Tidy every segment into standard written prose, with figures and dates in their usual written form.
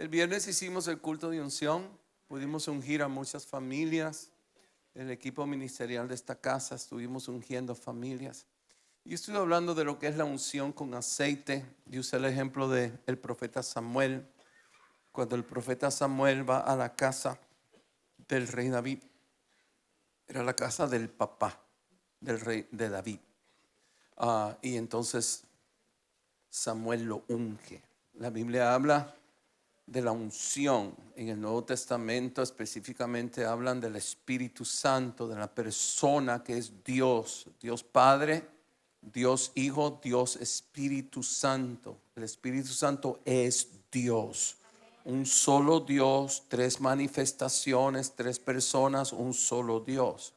El viernes hicimos el culto de unción, pudimos ungir a muchas familias. El equipo ministerial de esta casa estuvimos ungiendo familias. Y estoy hablando de lo que es la unción con aceite. Yo usé el ejemplo del profeta Samuel. Cuando el profeta Samuel va a la casa del rey David, era la casa del papá del rey de David. Y entonces Samuel lo unge. La Biblia habla de la unción. En el Nuevo Testamento específicamente hablan del Espíritu Santo, de la persona que es Dios, Dios Padre, Dios Hijo, Dios Espíritu Santo. El Espíritu Santo es Dios, un solo Dios, tres manifestaciones, tres personas, un solo Dios.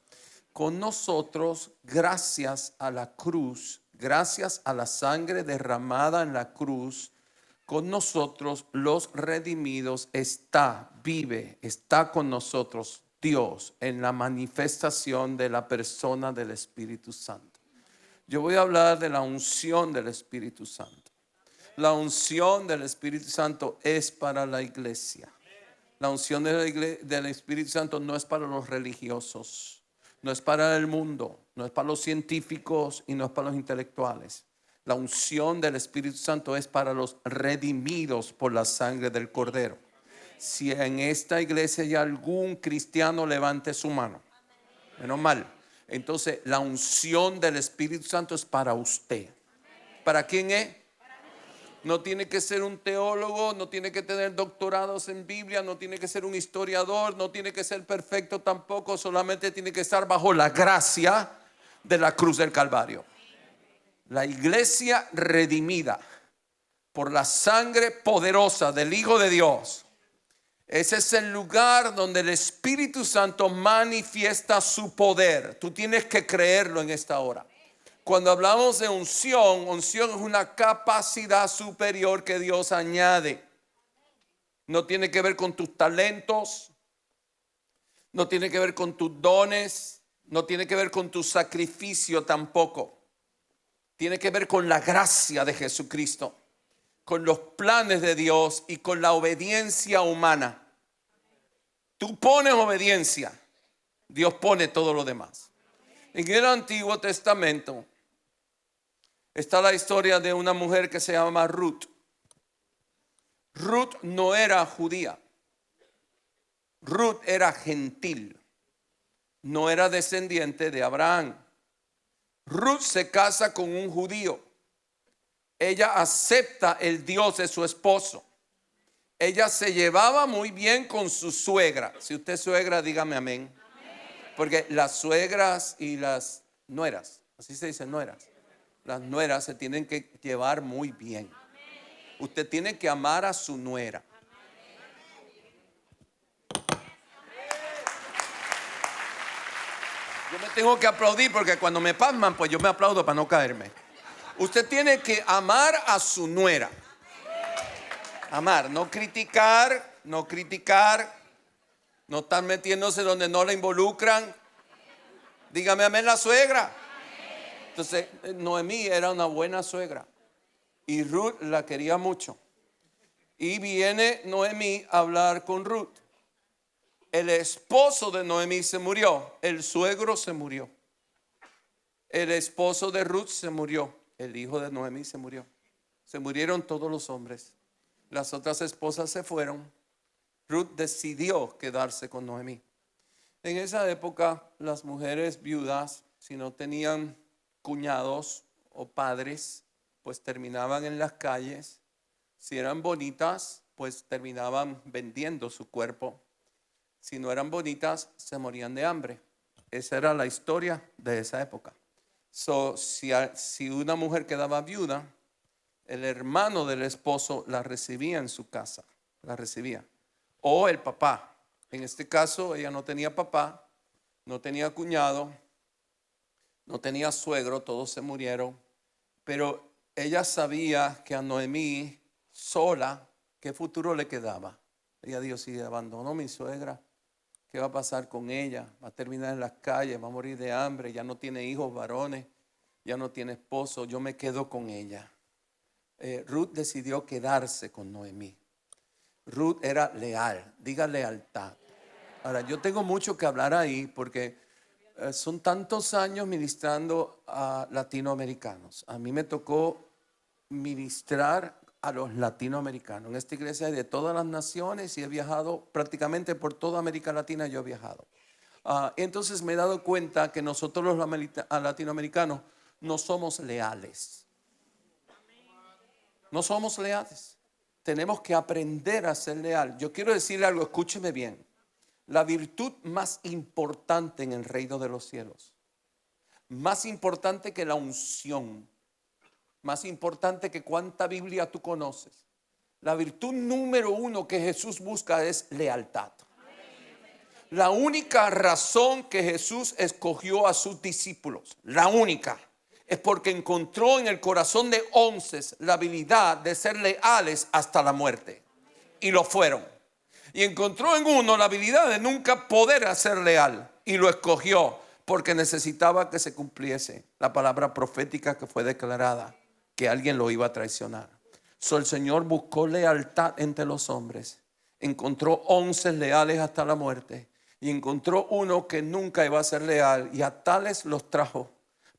Con nosotros, gracias a la cruz, gracias a la sangre derramada en la cruz, con nosotros los redimidos vive, está con nosotros Dios en la manifestación de la persona del Espíritu Santo. Yo voy a hablar de la unción del Espíritu Santo. La unción del Espíritu Santo es para la iglesia. La unción del Espíritu Santo no es para los religiosos, no es para el mundo, no es para los científicos y no es para los intelectuales. La unción del Espíritu Santo es para los redimidos por la sangre del Cordero. Si en esta iglesia hay algún cristiano, levante su mano. Menos mal. Entonces la unción del Espíritu Santo es para usted. ¿Para quién es? No tiene que ser un teólogo, no tiene que tener doctorados en Biblia, no tiene que ser un historiador, no tiene que ser perfecto tampoco, solamente tiene que estar bajo la gracia de la cruz del Calvario. La iglesia redimida por la sangre poderosa del Hijo de Dios. Ese es el lugar donde el Espíritu Santo manifiesta su poder. Tú tienes que creerlo en esta hora. Cuando hablamos de unción, unción es una capacidad superior que Dios añade. No tiene que ver con tus talentos, no tiene que ver con tus dones, no tiene que ver con tu sacrificio tampoco. Tiene que ver con la gracia de Jesucristo, con los planes de Dios y con la obediencia humana. Tú pones obediencia, Dios pone todo lo demás. En el Antiguo Testamento está la historia de una mujer que se llama Ruth. Ruth no era judía. Ruth era gentil. No era descendiente de Abraham. Ruth se casa con un judío. Ella acepta el Dios de su esposo. Ella se llevaba muy bien con su suegra. Si usted es suegra, dígame amén. Porque las suegras y las nueras, así se dice, nueras. Las nueras se tienen que llevar muy bien. Usted tiene que amar a su nuera. Yo me tengo que aplaudir porque cuando me pasman, pues yo me aplaudo para no caerme. Usted tiene que amar a su nuera. Amar, no criticar, no estar metiéndose donde no la involucran. Dígame amén la suegra. Entonces, Noemí era una buena suegra y Ruth la quería mucho. Y viene Noemí a hablar con Ruth. El esposo de Noemí se murió, el suegro se murió. El esposo de Ruth se murió, el hijo de Noemí se murió. Se murieron todos los hombres. Las otras esposas se fueron. Ruth decidió quedarse con Noemí. En esa época, las mujeres viudas, si no tenían cuñados o padres, pues terminaban en las calles. Si eran bonitas, pues terminaban vendiendo su cuerpo. Si no eran bonitas, se morían de hambre. Esa era la historia de esa época. Si una mujer quedaba viuda, el hermano del esposo la recibía en su casa. La recibía. O el papá. En este caso, ella no tenía papá, no tenía cuñado, no tenía suegro, todos se murieron. Pero ella sabía que a Noemí sola, ¿qué futuro le quedaba? Ella dijo, si abandonó a mi suegra, ¿qué va a pasar con ella? Va a terminar en las calles, va a morir de hambre, ya no tiene hijos varones, ya no tiene esposo, yo me quedo con ella. Ruth decidió quedarse con Noemí. Ruth era leal. Diga lealtad. Ahora, yo tengo mucho que hablar ahí porque son tantos años ministrando a latinoamericanos. A mí me tocó ministrar a los latinoamericanos. En esta iglesia hay de todas las naciones y he viajado prácticamente por toda América Latina. Yo he viajado. Entonces me he dado cuenta que nosotros los latinoamericanos no somos leales. No somos leales. Tenemos que aprender a ser leal. Yo quiero decirle algo, escúcheme bien. La virtud más importante en el reino de los cielos, más importante que la unción, más importante que cuánta Biblia tú conoces, la virtud número uno que Jesús busca es lealtad. La única razón que Jesús escogió a sus discípulos, la única, es porque encontró en el corazón de 11 la habilidad de ser leales hasta la muerte. Y lo fueron. Y encontró en uno la habilidad de nunca poder ser leal. Y lo escogió porque necesitaba que se cumpliese la palabra profética que fue declarada, que alguien lo iba a traicionar. El Señor buscó lealtad entre los hombres. Encontró 11 leales hasta la muerte. Y encontró uno que nunca iba a ser leal. Y a tales los trajo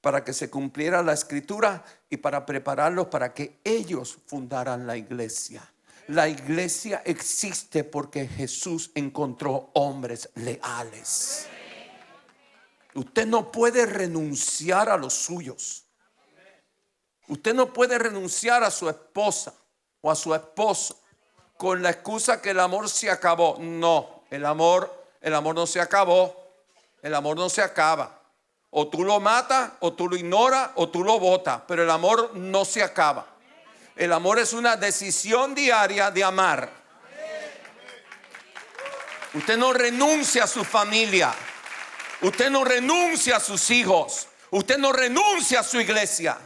para que se cumpliera la escritura y para prepararlos para que ellos fundaran la iglesia. La iglesia existe porque Jesús encontró hombres leales. Usted no puede renunciar a los suyos. Usted no puede renunciar a su esposa o a su esposo con la excusa que el amor se acabó. No, el amor no se acabó. El amor no se acaba. O tú lo matas, o tú lo ignoras, o tú lo botas, pero el amor no se acaba. El amor es una decisión diaria de amar. Usted no renuncia a su familia. Usted no renuncia a sus hijos. Usted no renuncia a su iglesia.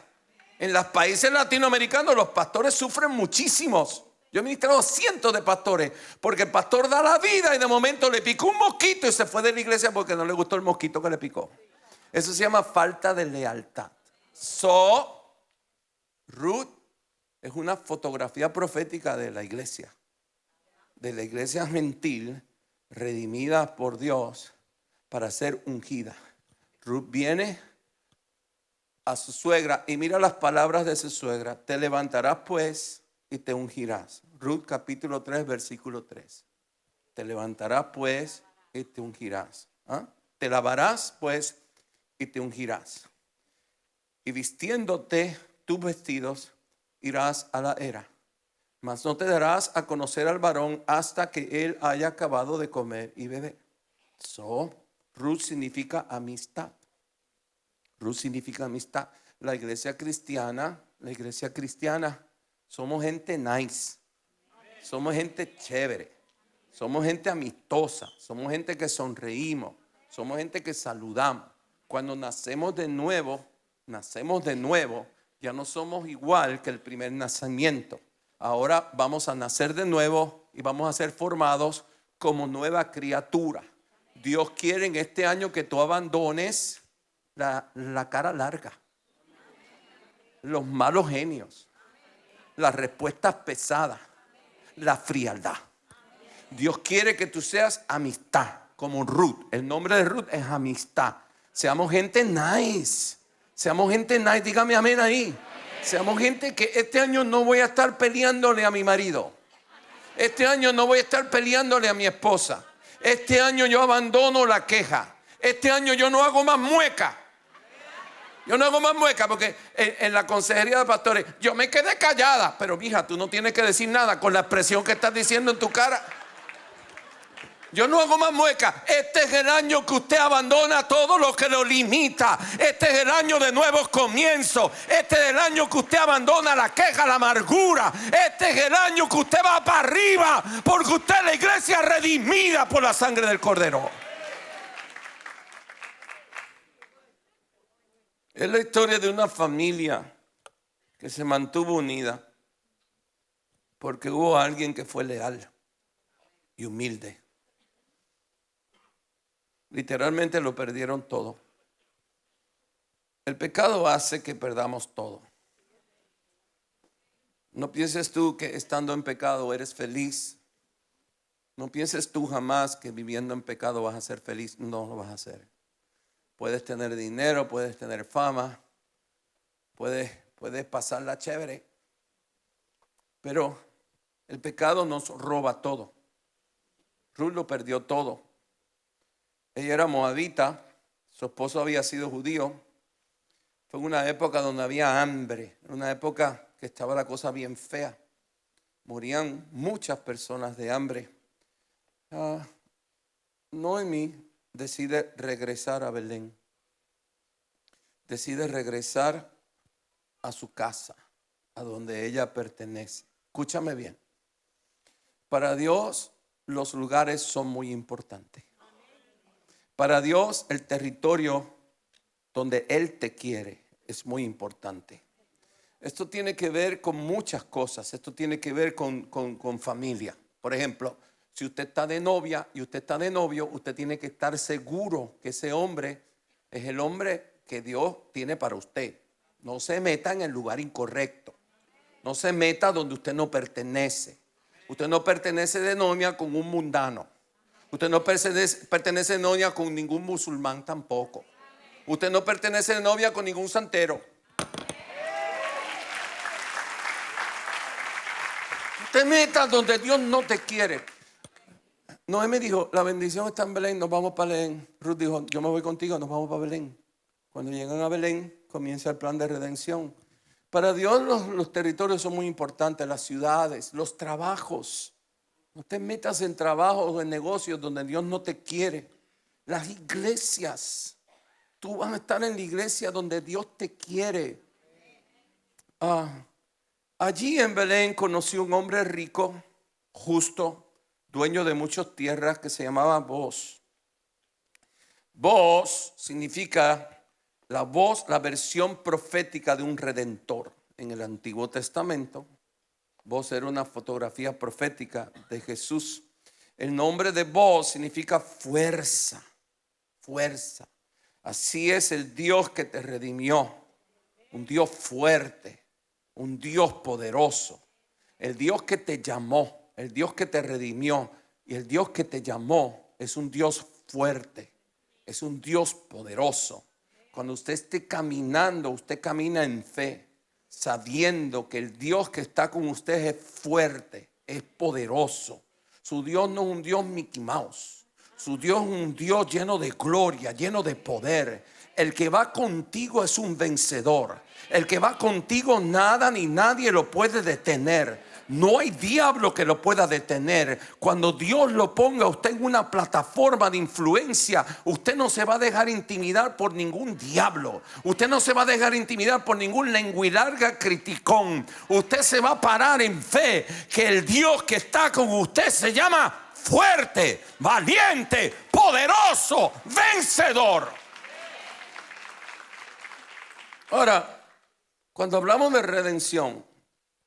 En los países latinoamericanos los pastores sufren muchísimos. Yo he ministrado cientos de pastores porque el pastor da la vida y de momento le picó un mosquito y se fue de la iglesia porque no le gustó el mosquito que le picó. Eso se llama falta de lealtad. Ruth es una fotografía profética de la iglesia gentil, redimida por Dios para ser ungida. Ruth viene a su suegra y mira las palabras de su suegra: te levantarás pues y te ungirás. Ruth capítulo 3 versículo 3. Te levantarás pues y te ungirás. Te lavarás pues y te ungirás. Y vistiéndote tus vestidos irás a la era, mas no te darás a conocer al varón hasta que él haya acabado de comer y beber. Ruth significa amistad. Ruth significa amistad. La iglesia cristiana, somos gente nice, somos gente chévere, somos gente amistosa, somos gente que sonreímos, somos gente que saludamos. Cuando nacemos de nuevo, ya no somos igual que el primer nacimiento. Ahora vamos a nacer de nuevo y vamos a ser formados como nueva criatura. Dios quiere en este año que tú abandones la cara larga, los malos genios, las respuestas pesadas, la frialdad. Dios quiere que tú seas amistad, como Ruth. El nombre de Ruth es amistad. Seamos gente nice. Dígame amén ahí. Seamos gente que este año no voy a estar peleándole a mi marido. Este año no voy a estar peleándole a mi esposa. Este año yo abandono la queja. Este año yo no hago más mueca. Porque en la consejería de pastores yo me quedé callada. Pero mija, tú no tienes que decir nada con la expresión que estás diciendo en tu cara. Yo no hago más mueca. Este es el año que usted abandona todo lo que lo limita. Este es el año de nuevos comienzos. Este es el año que usted abandona la queja, la amargura. Este es el año que usted va para arriba, porque usted es la iglesia redimida por la sangre del Cordero. Es la historia de una familia que se mantuvo unida porque hubo alguien que fue leal y humilde. Literalmente lo perdieron todo. El pecado hace que perdamos todo. No pienses tú que estando en pecado eres feliz No pienses tú jamás que viviendo en pecado vas a ser feliz. No lo vas a hacer. Puedes tener dinero, puedes tener fama, puedes pasarla chévere, pero el pecado nos roba todo. Ruth lo perdió todo. Ella era moabita, su esposo había sido judío. Fue una época donde había hambre, una época que estaba la cosa bien fea. Morían muchas personas de hambre. Noemí decide regresar a Belén. Decide regresar a su casa, a donde ella pertenece. Escúchame bien. Para Dios los lugares son muy importantes. Para Dios el territorio donde Él te quiere es muy importante. Esto tiene que ver con muchas cosas. Esto tiene que ver con familia. Por ejemplo, si usted está de novia y usted está de novio, usted tiene que estar seguro que ese hombre es el hombre que Dios tiene para usted. No se meta en el lugar incorrecto. No se meta donde usted no pertenece. Usted no pertenece de novia con un mundano. Usted no pertenece de novia con ningún musulmán tampoco. Usted no pertenece de novia con ningún santero. Te metas donde Dios no te quiere. Noemi dijo, la bendición está en Belén, nos vamos para Belén. Ruth dijo, yo me voy contigo, nos vamos para Belén. Cuando llegan a Belén, comienza el plan de redención. Para Dios los territorios son muy importantes, las ciudades, los trabajos. No te metas en trabajos o en negocios donde Dios no te quiere. Las iglesias. Tú vas a estar en la iglesia donde Dios te quiere. Allí en Belén conocí un hombre rico, justo, dueño de muchas tierras, que se llamaba Booz. Booz significa la voz, la versión profética de un redentor. En el Antiguo Testamento, Booz era una fotografía profética de Jesús. El nombre de Booz significa fuerza, fuerza. Así es el Dios que te redimió, un Dios fuerte, un Dios poderoso, el Dios que te llamó, el Dios que te redimió y el Dios que te llamó es un Dios fuerte, es un Dios poderoso. Cuando usted esté caminando, usted camina en fe, sabiendo que el Dios que está con usted es fuerte, es poderoso. Su Dios no es un Dios Mickey Mouse. Su Dios es un Dios lleno de gloria, lleno de poder. El que va contigo es un vencedor. El que va contigo nada ni nadie lo puede detener. No hay diablo que lo pueda detener. Cuando Dios lo ponga a usted en una plataforma de influencia, usted no se va a dejar intimidar por ningún diablo. Usted no se va a dejar intimidar por ningún lenguilarga criticón. Usted se va a parar en fe que el Dios que está con usted se llama fuerte, valiente, poderoso, vencedor. Ahora, cuando hablamos de redención,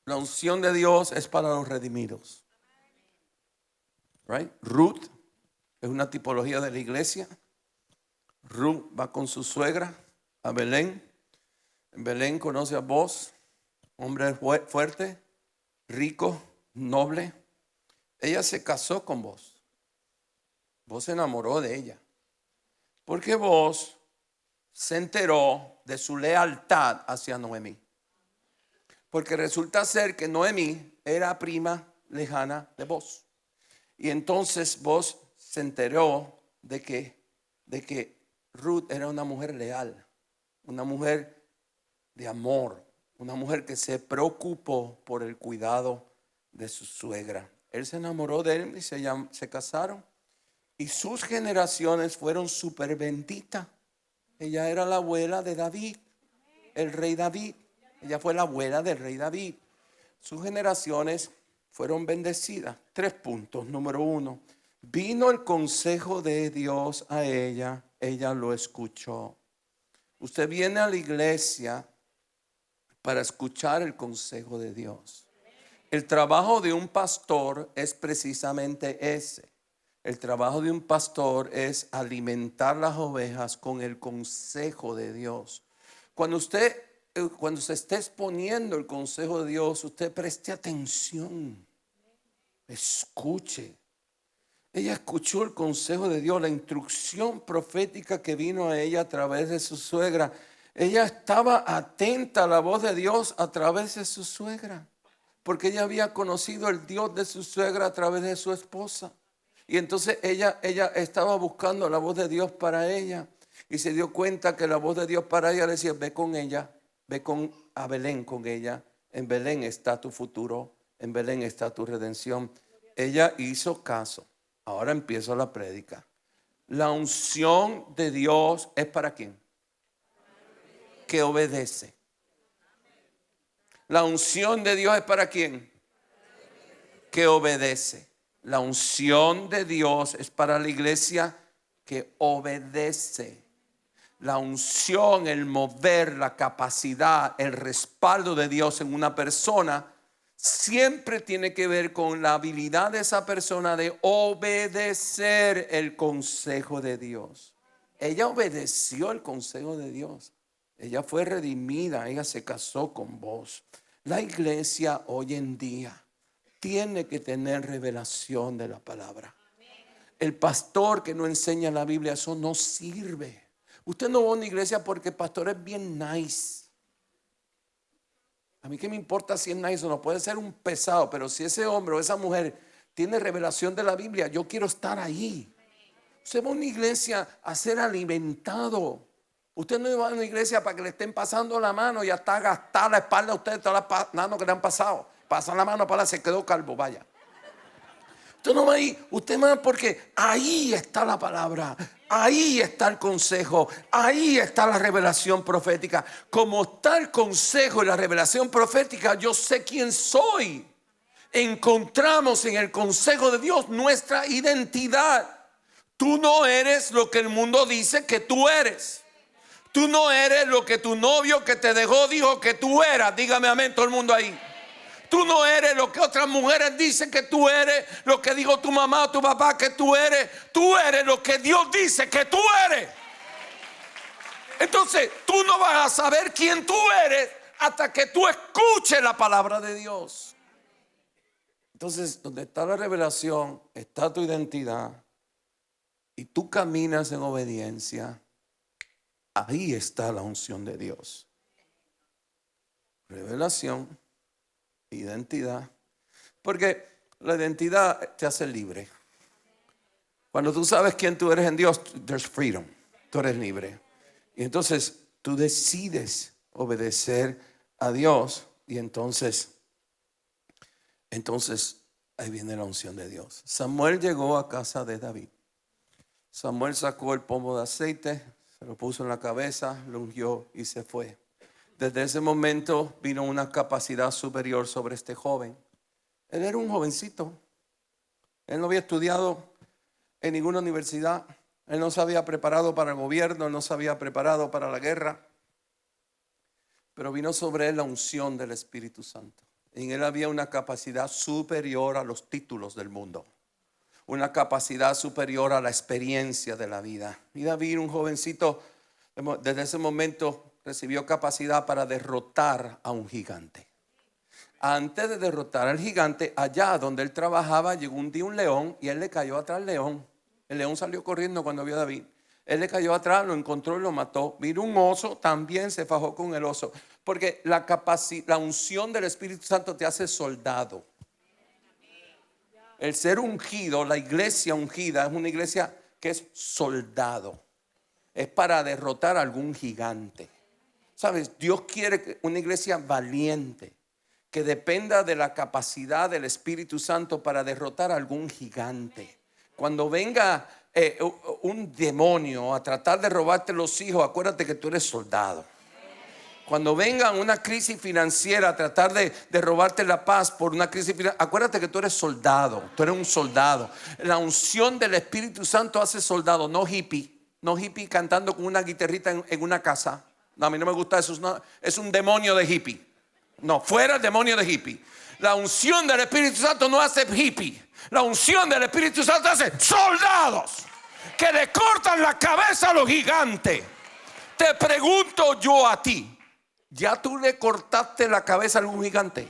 la unción de Dios es para los redimidos. Right? Ruth es una tipología de la iglesia. Ruth va con su suegra a Belén. En Belén conoce a Booz, hombre fuerte, rico, noble. Ella se casó con Booz. Booz se enamoró de ella. Porque Booz se enteró de su lealtad hacia Noemí. Porque resulta ser que Noemí era prima lejana de Booz. Y entonces Booz se enteró de que Ruth era una mujer leal, una mujer de amor, una mujer que se preocupó por el cuidado de su suegra. Él se enamoró de él y se casaron. Y sus generaciones fueron súper benditas. Ella era la abuela de David, el rey David. Ella fue la abuela del rey David. Sus generaciones fueron bendecidas. 3 puntos. Número 1, vino el consejo de Dios a ella. Ella lo escuchó. Usted viene a la iglesia para escuchar el consejo de Dios. El trabajo de un pastor es precisamente ese. El trabajo de un pastor es alimentar las ovejas con el consejo de Dios. Cuando se esté exponiendo el consejo de Dios, usted preste atención, escuche. Ella escuchó el consejo de Dios, la instrucción profética que vino a ella a través de su suegra. Ella estaba atenta a la voz de Dios a través de su suegra, porque ella había conocido el Dios de su suegra a través de su esposa. Y entonces ella estaba buscando la voz de Dios para ella, y se dio cuenta que la voz de Dios para ella le decía: ve con ella, a Belén con ella. En Belén está tu futuro, en Belén está tu redención. Ella hizo caso. Ahora empiezo la prédica. La unción de Dios es para ¿quién? Que obedece. La unción de Dios es para ¿quién? Que obedece. La unción de Dios es para la iglesia que obedece. La unción, el mover, la capacidad, el respaldo de Dios en una persona siempre tiene que ver con la habilidad de esa persona de obedecer el consejo de Dios. Ella obedeció el consejo de Dios. Ella fue redimida, ella se casó con vos. La iglesia hoy en día tiene que tener revelación de la palabra. El pastor que no enseña la Biblia, eso no sirve. Usted no va a una iglesia porque el pastor es bien nice. A mí qué me importa si es nice o no, puede ser un pesado, pero si ese hombre o esa mujer tiene revelación de la Biblia, yo quiero estar ahí. Usted va a una iglesia a ser alimentado. Usted no va a una iglesia para que le estén pasando la mano y hasta gastar la espalda a usted todas las manos que le han pasado. Pasan la mano para se quedó calvo, vaya. Usted no va ahí, usted va porque ahí está la palabra, ahí está el consejo, ahí está la revelación profética. Como está el consejo y la revelación profética, yo sé quién soy. Encontramos en el consejo de Dios nuestra identidad. Tú no eres lo que el mundo dice que tú eres. Tú no eres lo que tu novio que te dejó dijo que tú eras. Dígame amén todo el mundo ahí. Tú no eres lo que otras mujeres dicen que tú eres, lo que dijo tu mamá o tu papá que tú eres. Tú eres lo que Dios dice que tú eres. Entonces tú no vas a saber quién tú eres hasta que tú escuches la palabra de Dios. Entonces, donde está la revelación, está tu identidad, y tú caminas en obediencia, ahí está la unción de Dios. Revelación, identidad. Porque la identidad te hace libre. Cuando tú sabes quién tú eres en Dios, there's freedom. Tú eres libre. Y entonces tú decides obedecer a Dios. Y entonces ahí viene la unción de Dios. Samuel llegó a casa de David. Samuel sacó el pomo de aceite, se lo puso en la cabeza, lo ungió y se fue. Desde ese momento vino una capacidad superior sobre este joven. Él era un jovencito. Él no había estudiado en ninguna universidad. Él no se había preparado para el gobierno, no se había preparado para la guerra. Pero vino sobre él la unción del Espíritu Santo. En él había una capacidad superior a los títulos del mundo. Una capacidad superior a la experiencia de la vida. Y David, un jovencito, desde ese momento recibió capacidad para derrotar a un gigante. Antes de derrotar al gigante, allá donde él trabajaba, llegó un día un león y él le cayó atrás al león. El león salió corriendo cuando vio a David. Él le cayó atrás, lo encontró y lo mató. Vino un oso, también se fajó con el oso. Porque la unción del Espíritu Santo te hace soldado. El ser ungido, la iglesia ungida, es una iglesia que es soldado. Es para derrotar a algún gigante. ¿Sabes? Dios quiere una iglesia valiente, que dependa de la capacidad del Espíritu Santo para derrotar a algún gigante. Cuando venga un demonio a tratar de robarte los hijos, acuérdate que tú eres soldado. Cuando venga una crisis financiera a tratar de robarte la paz por una crisis financiera, acuérdate que tú eres soldado, tú eres un soldado. La unción del Espíritu Santo hace soldado, no hippie. No hippie cantando con una guitarrita en una casa. No, a mí no me gusta eso, es un demonio de hippie. No, fuera el demonio de hippie. La unción del Espíritu Santo no hace hippie. La unción del Espíritu Santo hace soldados que le cortan la cabeza a los gigantes. Te pregunto yo a ti, ¿ya tú le cortaste la cabeza a algún gigante?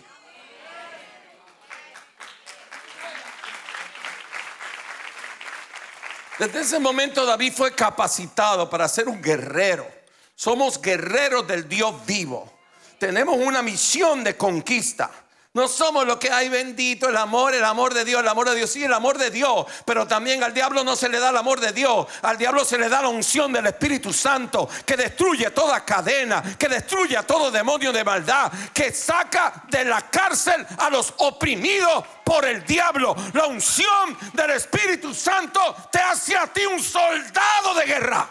Desde ese momento David fue capacitado para ser un guerrero. Somos guerreros del Dios vivo. Tenemos una misión de conquista. No somos lo que hay bendito, el amor de Dios, el amor de Dios, sí, el amor de Dios. Pero también al diablo no se le da el amor de Dios. Al diablo se le da la unción del Espíritu Santo, que destruye toda cadena, que destruye a todo demonio de maldad, que saca de la cárcel a los oprimidos por el diablo. La unción del Espíritu Santo te hace a ti un soldado de guerra.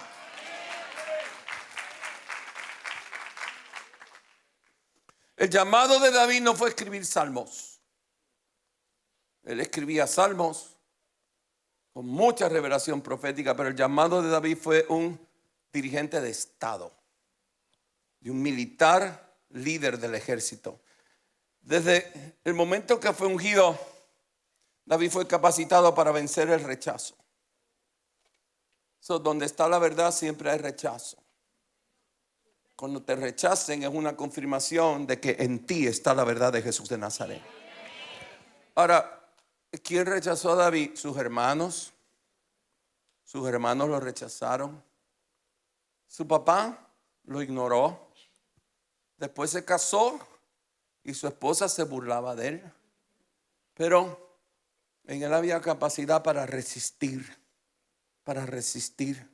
El llamado de David no fue escribir salmos. Él escribía salmos con mucha revelación profética, pero el llamado de David fue un dirigente de Estado, de un militar líder del ejército. Desde el momento que fue ungido, David fue capacitado para vencer el rechazo. Donde está la verdad siempre hay rechazo. Cuando te rechacen es una confirmación de que en ti está la verdad de Jesús de Nazaret. Ahora, ¿quién rechazó a David? Sus hermanos. Sus hermanos lo rechazaron. Su papá lo ignoró. Después se casó y su esposa se burlaba de él. Pero en él había capacidad para resistir. Para resistir.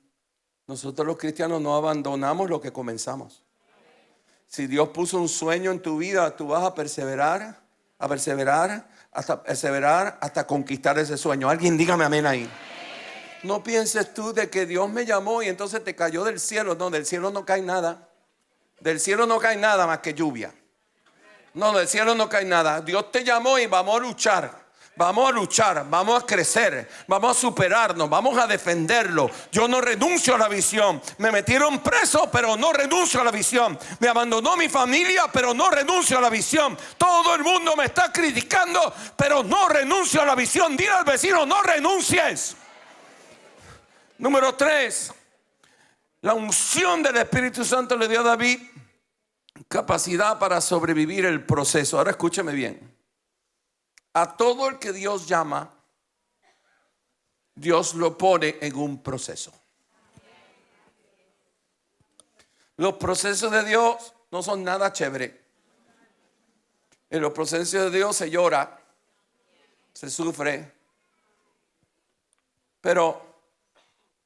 Nosotros los cristianos no abandonamos lo que comenzamos. Si Dios puso un sueño en tu vida, tú vas a perseverar hasta conquistar ese sueño. Alguien dígame amén ahí. No pienses tú de que Dios me llamó y entonces te cayó del cielo. No, del cielo no cae nada. Del cielo no cae nada más que lluvia. No, del cielo no cae nada. Dios te llamó y vamos a luchar. Vamos a luchar, vamos a crecer, vamos a superarnos, vamos a defenderlo. Yo no renuncio a la visión. Me metieron preso, pero no renuncio a la visión. Me abandonó mi familia, pero no renuncio a la visión. Todo el mundo me está criticando, pero no renuncio a la visión. Dile al vecino, no renuncies. Número 3, la unción del Espíritu Santo le dio a David capacidad para sobrevivir el proceso. Ahora escúcheme bien. A todo el que Dios llama, Dios lo pone en un proceso. Los procesos de Dios no son nada chévere. En los procesos de Dios se llora, se sufre. Pero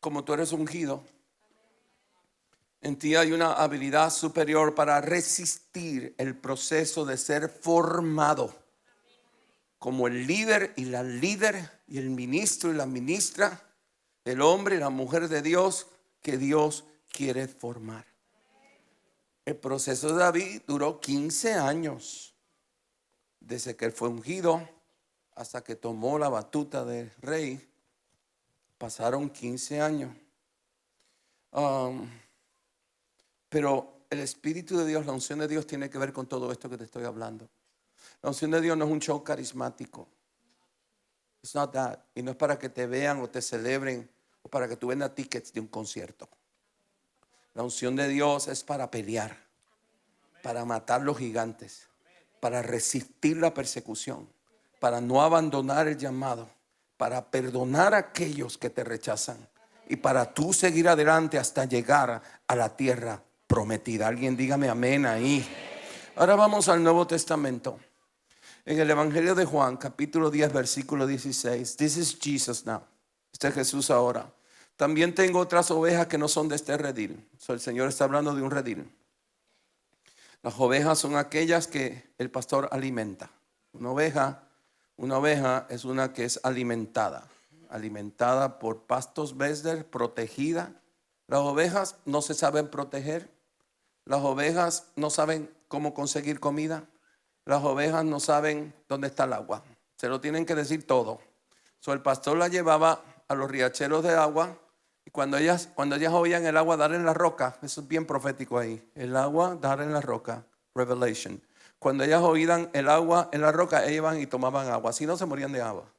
como tú eres ungido, en ti hay una habilidad superior para resistir el proceso de ser formado. Como el líder y la líder y el ministro y la ministra, el hombre y la mujer de Dios que Dios quiere formar. El proceso de David duró 15 años, desde que él fue ungido hasta que tomó la batuta del rey. Pasaron 15 años. Pero el Espíritu de Dios, la unción de Dios tiene que ver con todo esto que te estoy hablando. La unción de Dios no es un show carismático. It's not that. Y no es para que te vean o te celebren o para que tú vendas tickets de un concierto. La unción de Dios es para pelear, para matar los gigantes, para resistir la persecución, para no abandonar el llamado, para perdonar a aquellos que te rechazan y para tú seguir adelante hasta llegar a la tierra prometida. Alguien dígame amén ahí. Ahora vamos al Nuevo Testamento. En el Evangelio de Juan, capítulo 10, versículo 16. This is Jesus now. Este es Jesús ahora. También tengo otras ovejas que no son de este redil. El Señor está hablando de un redil. Las ovejas son aquellas que el pastor alimenta. Una oveja es una que es alimentada por pastos verdes, protegida. Las ovejas no se saben proteger. Las ovejas no saben cómo conseguir comida. Las ovejas no saben dónde está el agua. Se lo tienen que decir todo. El pastor la llevaba a los riacheros de agua y cuando ellas oían el agua dar en la roca, eso es bien profético ahí. El agua dar en la roca, Revelation. Cuando ellas oían el agua en la roca, ellas iban y tomaban agua. Si no, se morían de agua.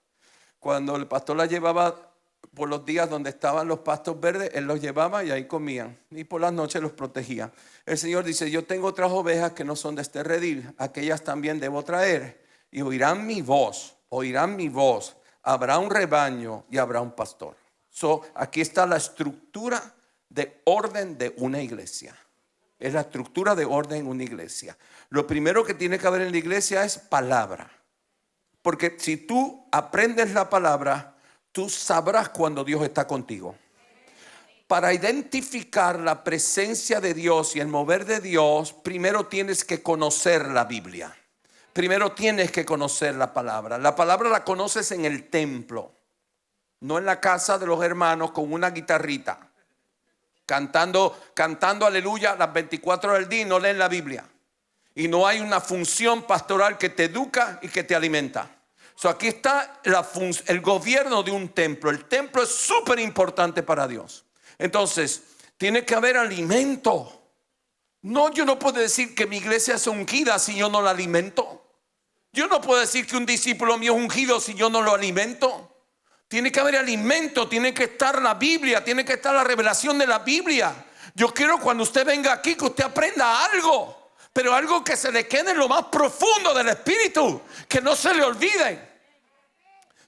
Cuando el pastor la llevaba por los días donde estaban los pastos verdes, él los llevaba y ahí comían. Y por las noches los protegía. El Señor dice, yo tengo otras ovejas que no son de este redil. Aquellas también debo traer. Y oirán mi voz. Habrá un rebaño y habrá un pastor. Aquí está la estructura de orden de una iglesia. Es la estructura de orden en una iglesia. Lo primero que tiene que haber en la iglesia es palabra. Porque si tú aprendes la palabra, tú sabrás cuando Dios está contigo. Para identificar la presencia de Dios y el mover de Dios, primero tienes que conocer la Biblia. Primero tienes que conocer la palabra. La palabra la conoces en el templo, no en la casa de los hermanos con una guitarrita, cantando aleluya las 24 horas del día y no leen la Biblia. Y no hay una función pastoral que te educa y que te alimenta. Aquí está el gobierno de un templo. El templo es súper importante para Dios. Entonces, tiene que haber alimento. No, yo no puedo decir que mi iglesia es ungida si yo no la alimento. Yo no puedo decir que un discípulo mío es ungido si yo no lo alimento. Tiene que haber alimento, tiene que estar la Biblia, tiene que estar la revelación de la Biblia. Yo quiero cuando usted venga aquí que usted aprenda algo, pero algo que se le quede en lo más profundo del espíritu, que no se le olvide.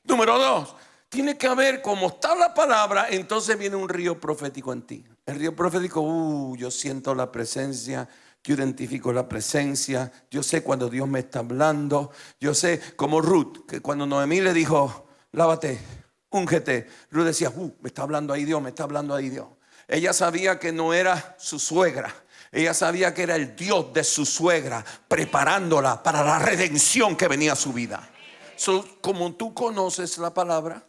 Número 2, tiene que haber, como está la palabra, entonces viene un río profético en ti. El río profético, yo siento la presencia, yo identifico la presencia, yo sé cuando Dios me está hablando. Yo sé, como Ruth, que cuando Noemí le dijo, lávate, úngete, Ruth decía, me está hablando ahí Dios, me está hablando ahí Dios. Ella sabía que no era su suegra, ella sabía que era el Dios de su suegra, preparándola para la redención que venía a su vida. Como tú conoces la palabra,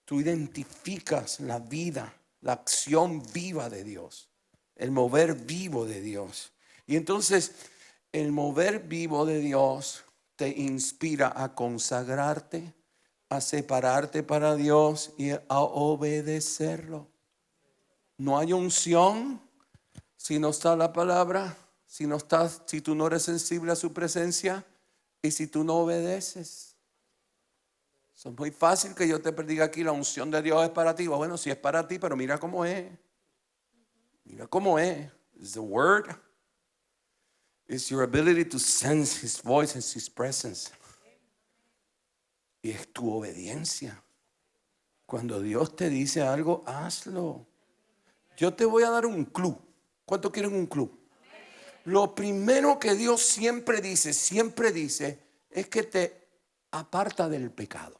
tú identificas la vida, la acción viva de Dios, el mover vivo de Dios. Y entonces el mover vivo de Dios te inspira a consagrarte, a separarte para Dios y a obedecerlo. No hay unción si no está la palabra, si tú no eres sensible a su presencia y si tú no obedeces. Es muy fácil que yo te diga aquí la unción de Dios es para ti. Bueno, sí es para ti, pero mira cómo es. Mira cómo es. It's the word. It's your ability to sense His voice and His presence. Y es tu obediencia. Cuando Dios te dice algo, hazlo. Yo te voy a dar un club. ¿Cuánto quieren un club? Lo primero que Dios siempre dice, es que te aparta del pecado.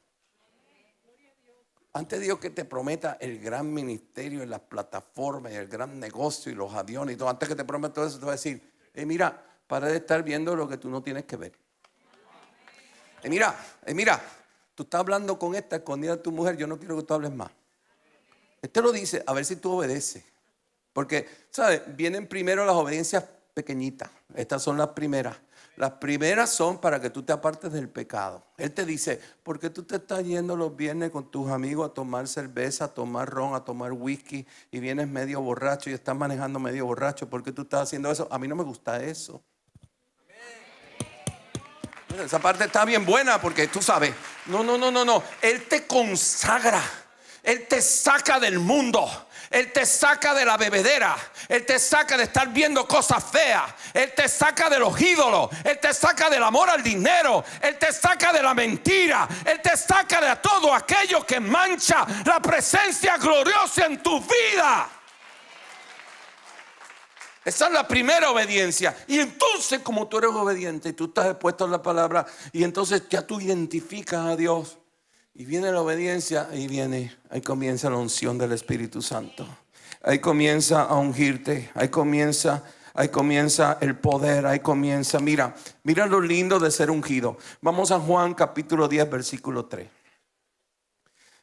Antes de Dios que te prometa el gran ministerio en las plataformas, el gran negocio y los aviones y todo, antes que te prometa todo eso, te va a decir, mira, para de estar viendo lo que tú no tienes que ver. Mira, tú estás hablando con esta escondida de tu mujer, yo no quiero que tú hables más. Este lo dice, a ver si tú obedeces. Porque, ¿sabes? Vienen primero las obediencias pequeñitas. Estas son las primeras. Las primeras son para que tú te apartes del pecado. Él te dice, ¿por qué tú te estás yendo los viernes con tus amigos a tomar cerveza, a tomar ron, a tomar whisky y vienes medio borracho y estás manejando medio borracho? ¿Por qué tú estás haciendo eso? A mí no me gusta eso. Esa parte está bien buena porque tú sabes. No. Él te consagra. Él te saca del mundo. Él te saca de la bebedera. Él te saca de estar viendo cosas feas. Él te saca de los ídolos. Él te saca del amor al dinero. Él te saca de la mentira. Él te saca de todo aquello que mancha la presencia gloriosa en tu vida. Esa es la primera obediencia. Y entonces, como tú eres obediente y tú estás expuesto a la palabra, y entonces ya tú identificas a Dios. Y viene la obediencia, ahí comienza la unción del Espíritu Santo. Ahí comienza a ungirte, ahí comienza el poder, ahí comienza. Mira lo lindo de ser ungido. Vamos a Juan capítulo 10, versículo 3.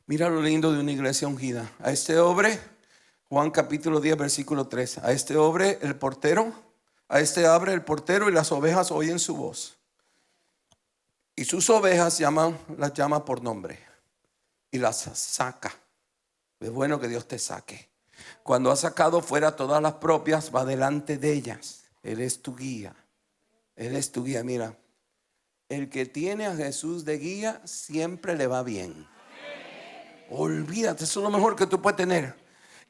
Mira lo lindo de una iglesia ungida. A este hombre, Juan capítulo 10, versículo 3. A este hombre, el portero, abre el portero y las ovejas oyen su voz. Y sus ovejas las llama por nombre y las saca. Es bueno que Dios te saque. Cuando ha sacado fuera todas las propias, va delante de ellas. Él es tu guía. Él es tu guía. Mira, el que tiene a Jesús de guía siempre le va bien. Olvídate, eso es lo mejor que tú puedes tener.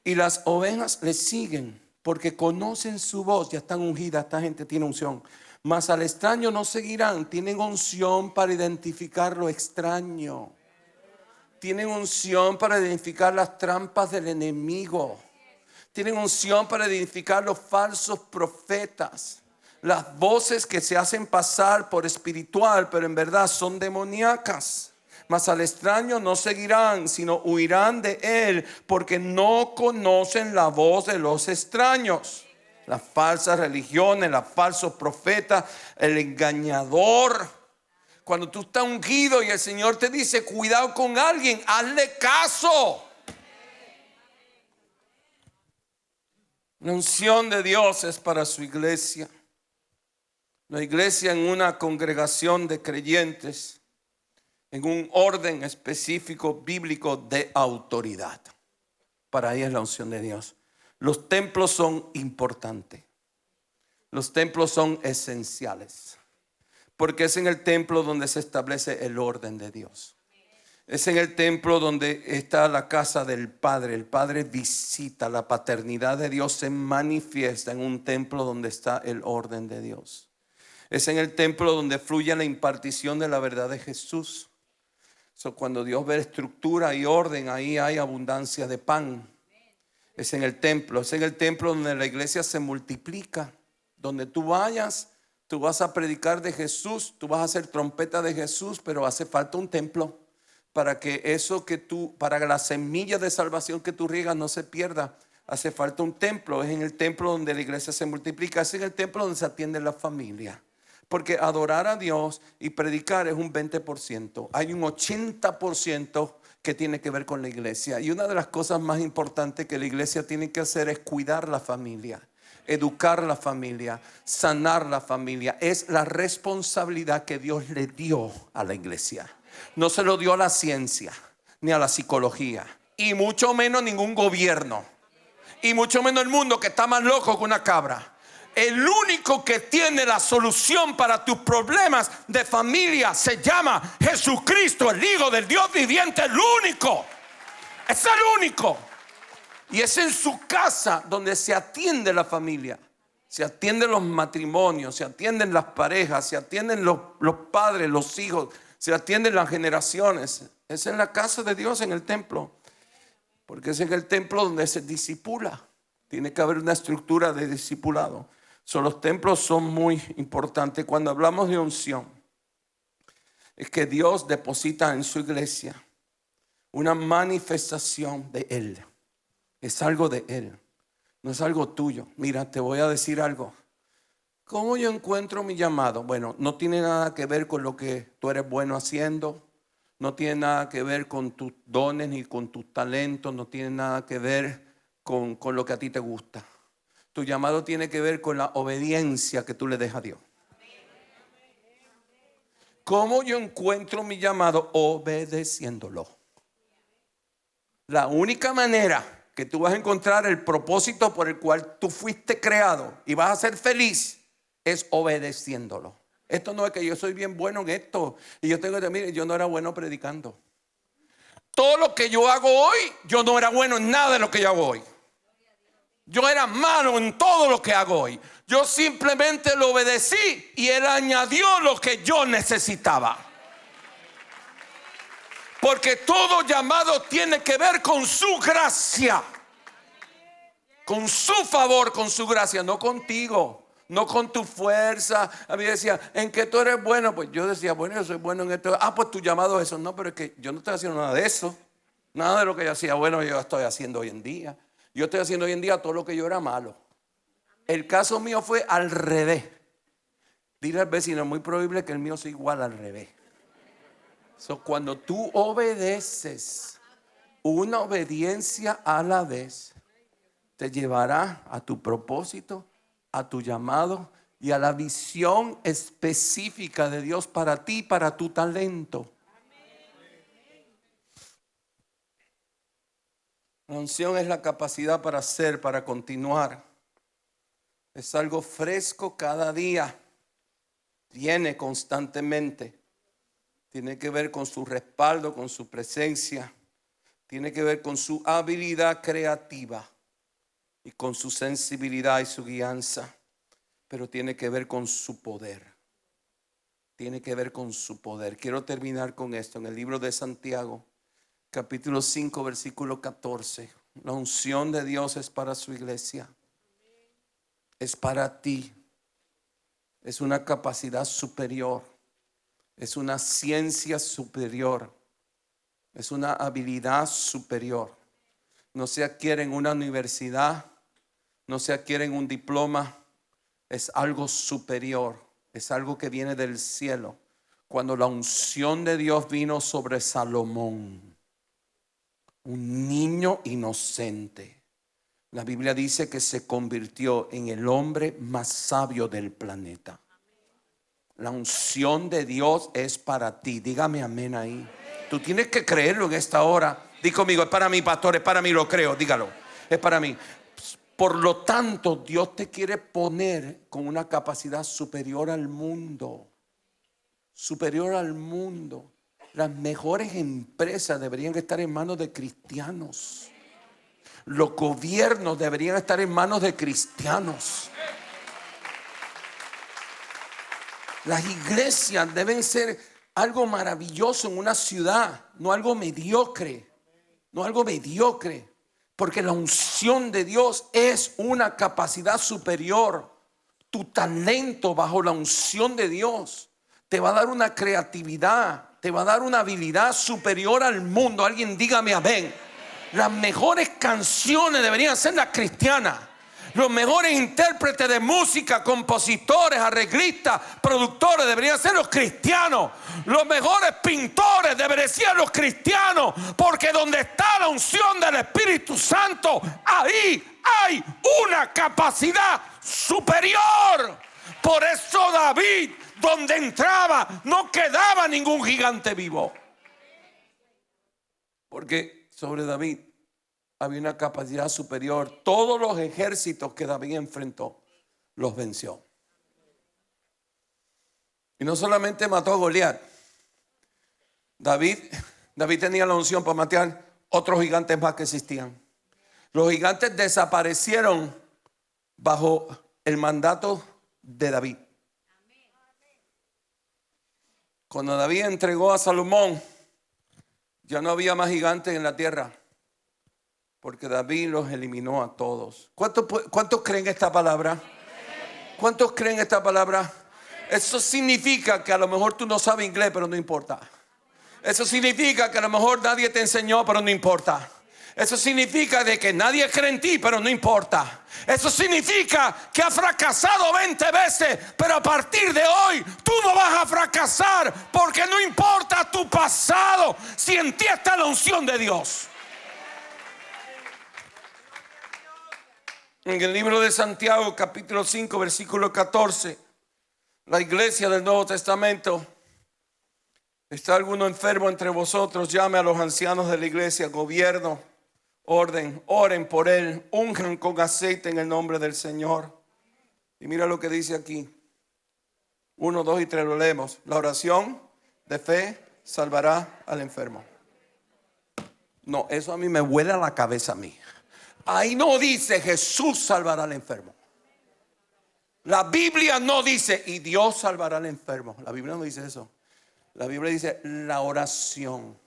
Y las ovejas le siguen porque conocen su voz. Ya están ungidas, esta gente tiene unción. Mas al extraño no seguirán, tienen unción para identificar lo extraño. Tienen unción para identificar las trampas del enemigo. Tienen unción para identificar los falsos profetas. Las voces que se hacen pasar por espiritual, pero en verdad son demoníacas. Mas al extraño no seguirán, sino huirán de él, porque no conocen la voz de los extraños. Las falsas religiones, los falsos profetas, el engañador. Cuando tú estás ungido y el Señor te dice cuidado con alguien, hazle caso. La unción de Dios es para su iglesia. La iglesia en una congregación de creyentes, en un orden específico bíblico de autoridad. Para ahí es la unción de Dios. Los templos son importantes. Los templos son esenciales. Porque es en el templo donde se establece el orden de Dios. Es en el templo donde está la casa del Padre. El Padre visita, la paternidad de Dios se manifiesta en un templo donde está el orden de Dios. Es en el templo donde fluye la impartición de la verdad de Jesús. Cuando Dios ve estructura y orden, ahí hay abundancia de pan. Es en el templo donde la iglesia se multiplica. Donde tú vayas, tú vas a predicar de Jesús, tú vas a hacer trompeta de Jesús, pero hace falta un templo para que para que la semilla de salvación que tú riegas no se pierda. Hace falta un templo. Es en el templo donde la iglesia se multiplica. Es en el templo donde se atiende la familia. Porque adorar a Dios y predicar es un 20%. Hay un 80% que tiene que ver con la iglesia. Y una de las cosas más importantes que la iglesia tiene que hacer es cuidar la familia, educar la familia, sanar la familia. Es la responsabilidad que Dios le dio a la iglesia. No se lo dio a la ciencia ni a la psicología, y mucho menos ningún gobierno, y mucho menos el mundo, que está más loco que una cabra. El único que tiene la solución para tus problemas de familia se llama Jesucristo, el Hijo del Dios viviente. El único. Es el único. Y es en su casa donde se atiende la familia. Se atienden los matrimonios, se atienden las parejas, se atienden los padres, los hijos, se atienden las generaciones. Es en la casa de Dios, en el templo. Porque es en el templo donde se discipula. Tiene que haber una estructura de discipulado. Los templos son muy importantes. Cuando hablamos de unción, es que Dios deposita en su iglesia una manifestación de Él. Es algo de Él, no es algo tuyo. Mira, te voy a decir algo. ¿Cómo yo encuentro mi llamado? Bueno, no tiene nada que ver con lo que tú eres bueno haciendo. No tiene nada que ver con tus dones ni con tus talentos. No tiene nada que ver con lo que a ti te gusta. Tu llamado tiene que ver con la obediencia que tú le des a Dios. ¿Cómo yo encuentro mi llamado? Obedeciéndolo. La única manera que tú vas a encontrar el propósito por el cual tú fuiste creado y vas a ser feliz es obedeciéndolo. Esto no es que yo soy bien bueno en esto y yo tengo que, mire, yo no era bueno predicando. Todo lo que yo hago hoy, yo no era bueno en nada de lo que yo hago hoy. Yo era malo en todo lo que hago hoy. Yo simplemente lo obedecí y Él añadió lo que yo necesitaba. Porque todo llamado tiene que ver con su gracia, con su favor, con su gracia, no contigo, no con tu fuerza. A mí decía, ¿en qué tú eres bueno? Pues yo decía, bueno, yo soy bueno en esto. Pues tu llamado es eso. No, pero es que yo no estoy haciendo nada de eso. Nada de lo que yo hacía bueno yo estoy haciendo hoy en día. Yo estoy haciendo hoy en día todo lo que yo era malo. El caso mío fue al revés. Dile al vecino, es muy probable que el mío sea igual al revés. Cuando tú obedeces, una obediencia a la vez te llevará a tu propósito, a tu llamado y a la visión específica de Dios para ti, para tu talento. La unción es la capacidad para hacer, para continuar. Es algo fresco cada día. Viene constantemente. Tiene que ver con su respaldo, con su presencia. Tiene que ver con su habilidad creativa y con su sensibilidad y su guianza. Pero tiene que ver con su poder. Tiene que ver con su poder. Quiero terminar con esto. En el libro de Santiago, capítulo 5, versículo 14. La unción de Dios es para su iglesia. Es para ti. Es una capacidad superior. Es una ciencia superior. Es una habilidad superior. No se adquiere en una universidad. No se adquiere en un diploma. Es algo superior. Es algo que viene del cielo. Cuando la unción de Dios vino sobre Salomón, un niño inocente, la Biblia dice que se convirtió en el hombre más sabio del planeta. La unción de Dios es para ti. Dígame amén ahí. Tú tienes que creerlo en esta hora. Dí conmigo, es para mí, pastor, es para mí, lo creo. Dígalo, es para mí. Por lo tanto, Dios te quiere poner con una capacidad superior al mundo. Superior al mundo. Las mejores empresas deberían estar en manos de cristianos. Los gobiernos deberían estar en manos de cristianos. Las iglesias deben ser algo maravilloso en una ciudad, no algo mediocre. No algo mediocre. Porque la unción de Dios es una capacidad superior. Tu talento bajo la unción de Dios te va a dar una creatividad, te va a dar una habilidad superior al mundo. Alguien dígame amén. Las mejores canciones deberían ser las cristianas. Los mejores intérpretes de música, compositores, arreglistas, productores deberían ser los cristianos. Los mejores pintores deberían ser los cristianos. Porque donde está la unción del Espíritu Santo, ahí hay una capacidad superior. Por eso David, donde entraba, no quedaba ningún gigante vivo. Porque sobre David había una capacidad superior. Todos los ejércitos que David enfrentó, los venció. Y no solamente mató a Goliat. David tenía la unción para matar otros gigantes más que existían. Los gigantes desaparecieron bajo el mandato de David. Cuando David entregó a Salomón, ya no había más gigantes en la tierra. Porque David los eliminó a todos. ¿Cuántos creen esta palabra? ¿Cuántos creen esta palabra? Eso significa que a lo mejor tú no sabes inglés, pero no importa. Eso significa que a lo mejor nadie te enseñó, pero no importa. Eso significa de que nadie cree en ti, pero no importa. Eso significa que has fracasado 20 veces, pero a partir de hoy tú no vas a fracasar, porque no importa tu pasado, si en ti está la unción de Dios. En el libro de Santiago, capítulo 5, versículo 14, la iglesia del Nuevo Testamento: ¿está alguno enfermo entre vosotros? Llame a los ancianos de la iglesia, gobierno, orden, oren por él, unjan con aceite en el nombre del Señor. Y mira lo que dice aquí. 1, 2 y 3 lo leemos. La oración de fe salvará al enfermo. No, eso a mí me vuela la cabeza a mí. Ahí no dice Jesús salvará al enfermo. La Biblia no dice y Dios salvará al enfermo. La Biblia no dice eso. La Biblia dice la oración.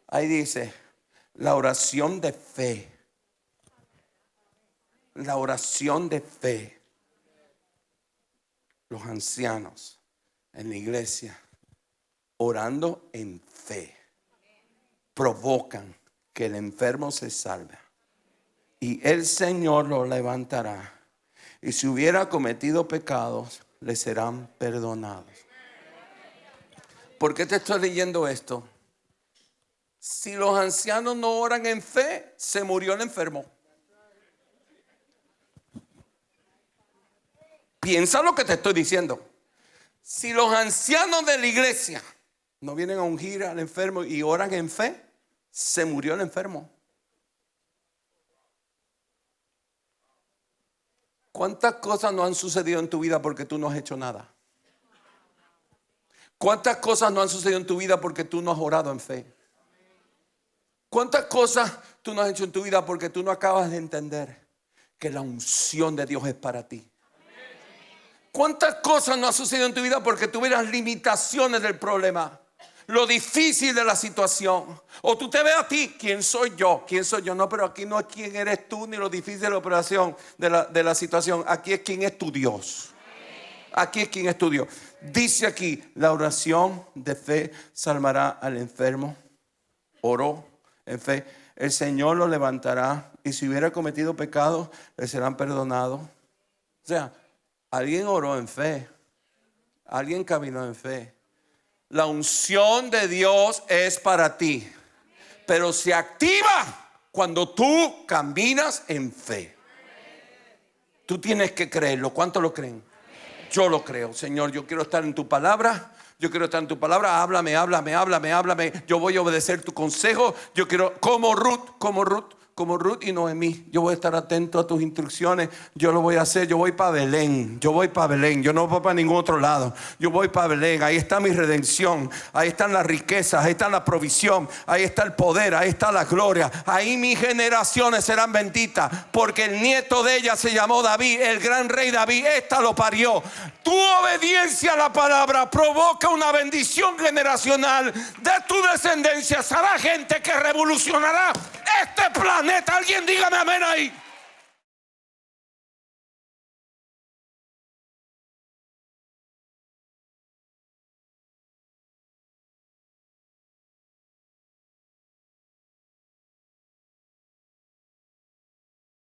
Ahí dice la oración de fe. La oración de fe. Los ancianos en la iglesia orando en fe provocan que el enfermo se salve y el Señor lo levantará, y si hubiera cometido pecados le serán perdonados. ¿Por qué te estoy leyendo esto? Si los ancianos no oran en fe, se murió el enfermo. Piensa lo que te estoy diciendo. Si los ancianos de la iglesia no vienen a ungir al enfermo y oran en fe, se murió el enfermo. ¿Cuántas cosas no han sucedido en tu vida porque tú no has hecho nada? ¿Cuántas cosas no han sucedido en tu vida porque tú no has orado en fe? ¿Cuántas cosas tú no has hecho en tu vida porque tú no acabas de entender que la unción de Dios es para ti? ¿Cuántas cosas no han sucedido en tu vida porque tú ves las limitaciones del problema? lo difícil de la situación. O tú te ves a ti, ¿quién soy yo? ¿Quién soy yo? No, pero aquí no es quién eres tú ni lo difícil de la operación, de la situación. Aquí es quién es tu Dios. Aquí es quién es tu Dios. Dice aquí, la oración de fe salvará al enfermo. Oró en fe. El Señor lo levantará. Y si hubiera cometido pecado, le serán perdonados. O sea, alguien oró en fe. Alguien caminó en fe. La unción de Dios es para ti, pero se activa cuando tú caminas en fe. Tú tienes que creerlo. ¿Cuántos lo creen? Yo lo creo. Señor, yo quiero estar en tu palabra. Yo quiero estar en tu palabra. Háblame. Yo voy a obedecer tu consejo. Yo quiero, como Ruth y Noemí, yo voy a estar atento a tus instrucciones. Yo lo voy a hacer. Yo voy para Belén. Yo no voy para ningún otro lado. Yo voy para Belén. Ahí está mi redención. Ahí están las riquezas. Ahí está la provisión. Ahí está el poder. Ahí está la gloria. Ahí mis generaciones serán benditas, porque el nieto de ella se llamó David, el gran rey David. Esta lo parió. Tu obediencia a la palabra provoca una bendición generacional. De tu descendencia será gente que revolucionará este planeta. Alguien dígame amén ahí.